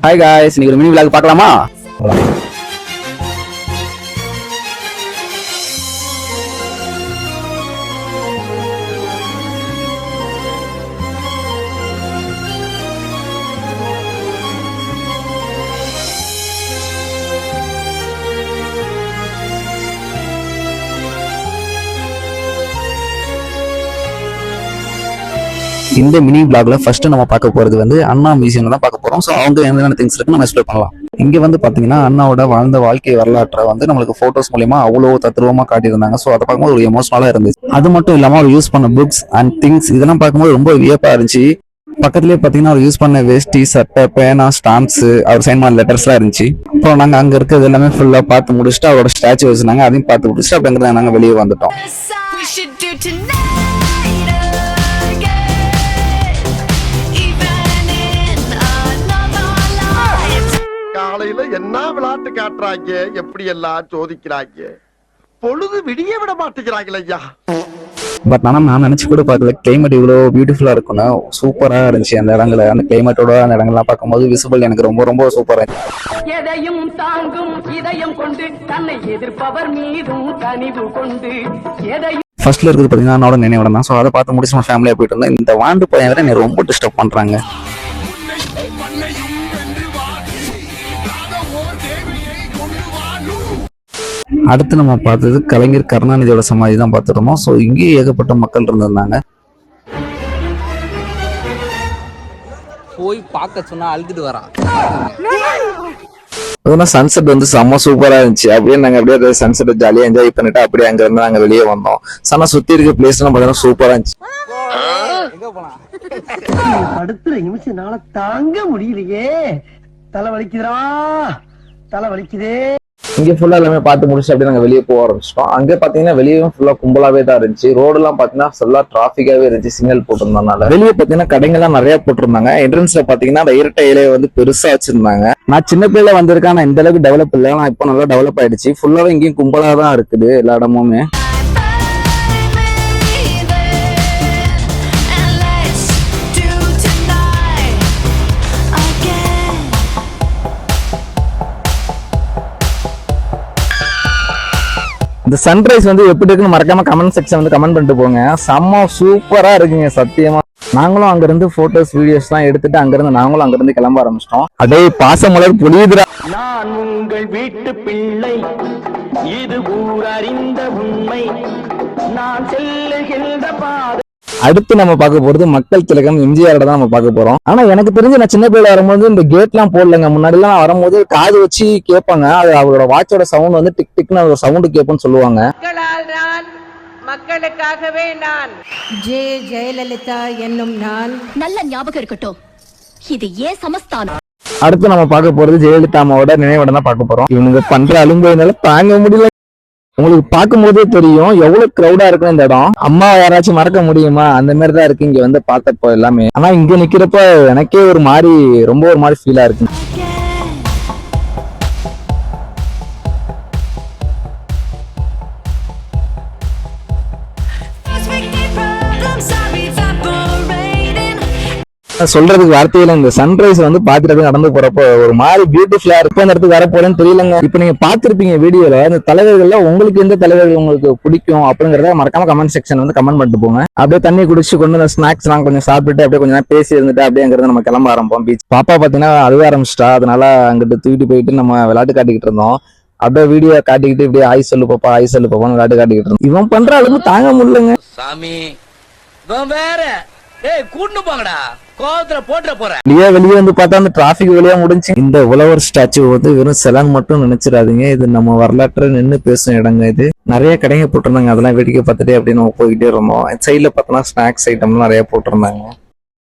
Hi guys, இன்னைக்கு ஒரு mini vlog பார்க்கலாமா? இந்த மினி பிளாக்ல ஃபர்ஸ்ட் நம்ம பார்க்க போறது வந்து அண்ணா மியூசியம் தான் பார்க்க போறோம். ஸோ அவங்க என்னென்ன திங்ஸ் இருக்கு நம்ம எக்ஸ்ப்ளோர் பண்ணலாம். இங்க வந்து பாத்தீங்கன்னா அண்ணாவோட வாழ்ந்த வாழ்க்கை வரலாற்றை வந்து நம்மளுக்கு போட்டோஸ் மூலியமா அவ்வளோ தத்ரூபமா காட்டியிருந்தாங்க. ஸோ அதை பார்க்கும்போது ஒரு எமோஷனலா இருந்துச்சு. அது மட்டும் இல்லாம அவர் யூஸ் பண்ண புக்ஸ் அண்ட் திங்ஸ் இதெல்லாம் பார்க்கும்போது ரொம்ப வியப்பா இருந்துச்சு. பக்கத்துலேயே பாத்தீங்கன்னா அவர் யூஸ் பண்ண வேஷ்டி, சட்டை, பேனா, ஸ்டாம்ப்ஸ், அவர் சைன் பண்ண லெட்டர்ஸ்லாம் இருந்துச்சு. அப்புறம் நாங்க அங்க இருக்கிறது எல்லாமே ஃபுல்லா பார்த்து முடிச்சுட்டு அவரோட ஸ்டாச்சு வச்சிருந்தாங்க, அதையும் பார்த்து முடிச்சுட்டு அப்படிங்கிறத நாங்க வெளியே வந்துட்டோம். காலையில என்ன விளையாட்டு காட்டுறாங்க, எப்படி எல்லாம் சோதிக்கிறாங்க, பொழுது விடிய விட மாட்டேங்கிறாங்களே ஐயா. பட் ஆனா நான் நினைச்சு கூட பார்க்கல கிளைமேட் இவ்வளவு பியூட்டிஃபுல்லா இருக்கும்னு. சூப்பரா இருந்துச்சு அந்த இடங்களை, அந்த கிளைமேட்டோட அந்த இடங்கள்லாம் பார்க்கும்போது விசிபிள் எனக்கு ரொம்ப ரொம்ப சூப்பரா இருந்துச்சு. எதையும் தாங்கும் இதயம் கொண்டு தன்னை எதிர்ப்பவர் மீதும் கனிவு கொண்டு ஃபர்ஸ்ட்ல இருக்குது பாத்தீங்கன்னா என்னோட நினைவிடம் தான். ஸோ அதை பார்த்து முடிச்சு நம்ம ஃபேமிலியா போயிட்டு இருந்தோம். இந்த வாண்டு பையன் வேற என்னை ரொம்ப டிஸ்டர்ப் பண்றாங்க. அடுத்து நம்ம பார்த்தது கலைஞர் கருணாநிதியோட சமாதி தான் பார்த்துருந்தோம். ஸோ இங்கேயும் ஏகப்பட்ட மக்கள் இருந்திருந்தாங்க. போய் பார்க்க சொன்னா அழுதுட்டு வரா. அதெல்லாம் சன்செட் வந்து செம்ம சூப்பரா இருந்துச்சு. அப்படியே நாங்க அப்படியே சன்செட் ஜாலியா என்ஜாய் பண்ணிட்டு அப்படியே அங்க இருந்து நாங்க வெளியே வந்தோம். ஆனா சுத்தி இருக்க பிளேஸ் எல்லாம் பாத்தீங்கன்னா சூப்பரா இருந்துச்சு. அடுத்த நிமிஷம் என்னால தாங்க முடியலையே, தலை வலிக்குதுடா, தலை வலிக்குதே. இங்க ஃபுல்லா எல்லாமே பார்த்து முடிச்சு அப்படியே நாங்க வெளியே போக ஆரம்பிச்சிட்டோம். அங்க பாத்தீங்கன்னா வெளியே ஃபுல்லா கும்பலாவே தான் இருந்துச்சு. ரோடு எல்லாம் பாத்தீங்கன்னா ஃபுல்லா டிராபிக்காவே இருந்துச்சு, சிக்னல் போட்டிருந்தனால. வெளியே பாத்தீங்கன்னா கடைகள் எல்லாம் நிறைய போட்டிருந்தாங்க. என்ட்ரன்ஸ்ல பாத்தீங்கன்னா அந்த இரட்டை இலையை வந்து பெருசா வச்சிருந்தாங்க. நான் சின்ன பிள்ளைல வந்திருக்கேன், நான் இந்த அளவுக்கு டெவலப் இல்லை, ஆனா இப்போ நல்லா டெவலப் ஆயிடுச்சு. ஃபுல்லாவே இங்கேயும் கும்பலா தான் இருக்குது எல்லா இடமுமே. இந்த சன்ரைஸ் வந்து எப்படி இருக்குன்னு மறக்காம கமெண்ட் செக்ஷன் வந்து கமெண்ட் பண்ணிட்டு போங்க. செம்ம சூப்பரா இருக்குங்க சத்தியமா. நாங்களும் அங்க இருந்து போட்டோஸ் வீடியோஸ் எல்லாம் எடுத்துட்டு அங்கிருந்து நாங்களும் அங்க இருந்து கிளம்ப ஆரம்பிச்சிட்டோம். அதே பாசமலர் பொழியுதுரா. நான் உங்கள் வீட்டு பிள்ளை, இது ஊர் அறிந்த உண்மை, நான் செல்லுகின்ற பாதை. அடுத்து நம்ம பார்க்க போறது மக்கள் திலகம் எம்ஜிஆரோட தான் நம்ம பார்க்க போறோம். ஆனா எனக்கு தெரிஞ்சு நான் சின்ன பிள்ளை வரும்போது இந்த கேட் எல்லாம் போடலங்க. முன்னாடி எல்லாம் வரும்போது காது வச்சு கேட்பாங்க. அது அவரோட வாட்சோட சவுண்ட் வந்து டிக் டிக்னு ஒரு சவுண்ட் கேட்போம்னு சொல்லுவாங்க. மக்களுக்காகவே நான் ஜெயலலிதா என்னும் நான். நல்ல ஞாபகம் இருக்கட்டும், இது ஏன் சமஸ்தானம். அடுத்து நம்ம பார்க்க போறது ஜெயலலிதா அம்மாவோட நினைவிடம் தான் பார்க்க போறோம். இவனுங்க பண்ற அலும்புனால தாங்க முடியல. உங்களுக்கு பார்க்கும் போதே தெரியும் எவ்வளவு கிரௌடா இருக்கும் இந்த இடம். அம்மா யாராச்சும் மறக்க முடியுமா? அந்த மாதிரிதான் இருக்கு இங்க வந்து பார்த்தப்போ எல்லாமே. ஆனா இங்க நிக்கிறப்ப எனக்கே ஒரு மாதிரி ரொம்ப ஒரு மாதிரி ஃபீலா இருக்கு. சொல்றதுக்கு வார்த்தையில இந்த சன்ரைஸ் வந்து பாத்துட்டு நடந்து போறப்போ ஒரு மாதிரி பியூட்டிஃபுல்லா இருக்கும். அந்த இடத்துக்கு வர போறேன்னு தெரியலங்க. இப்ப நீங்க பாத்துருப்பீங்க வீடியோல இந்த தலைவர்கள்ல உங்களுக்கு எந்த தலைவர்கள் உங்களுக்கு பிடிக்கும் அப்படிங்கறத மறக்காம கமெண்ட் செக்ஷன் வந்து கமெண்ட் பண்ணிட்டு போங்க. அப்படியே தண்ணி குடிச்சு கொண்டு அந்த ஸ்நாக்ஸ் எல்லாம் கொஞ்சம் சாப்பிட்டுட்டு அப்படியே கொஞ்சம் நேரம் பேசி இருந்துட்டு அப்படிங்கிறத நம்ம கிளம்ப ஆரம்பிப்போம். பீச் பாப்பா பாத்தீங்கன்னா அழுக ஆரம்பிச்சிட்டா. அதனால அங்கிட்டு தூக்கிட்டு போயிட்டு நம்ம விளையாட்டு காட்டிக்கிட்டு இருந்தோம். அப்படியே வீடியோ காட்டிக்கிட்டு இப்படியே ஆய் சொல்லு பாப்பா, ஆய் சொல்லு பாப்பான்னு விளையாட்டு காட்டிக்கிட்டு இருந்தோம். இவன் பண்ற அளவுக்கு தாங்க முடியலங்க சாமி. வேற கூட்டு போங்கடா, கோவத்துல போட்டுற போறேன். வெளியே வந்து பார்த்தா அந்த டிராபிக் வெளியா முடிஞ்சு. இந்த உழவர் ஸ்டாச்சு வந்து வெறும் செலான் மட்டும் நினைச்சிடாதீங்க. இது நம்ம வரலாற்று நின்று பேசும் இடங்க. இது நிறைய கடைங்க போட்டிருந்தாங்க. அதெல்லாம் வேடிக்கை பார்த்துட்டு அப்படியே நம்ம போய்கிட்டே இருந்தோம். சைட்ல பார்த்தோம்னா ஸ்நாக்ஸ் ஐட்டம்லாம் நிறைய போட்டிருந்தாங்க.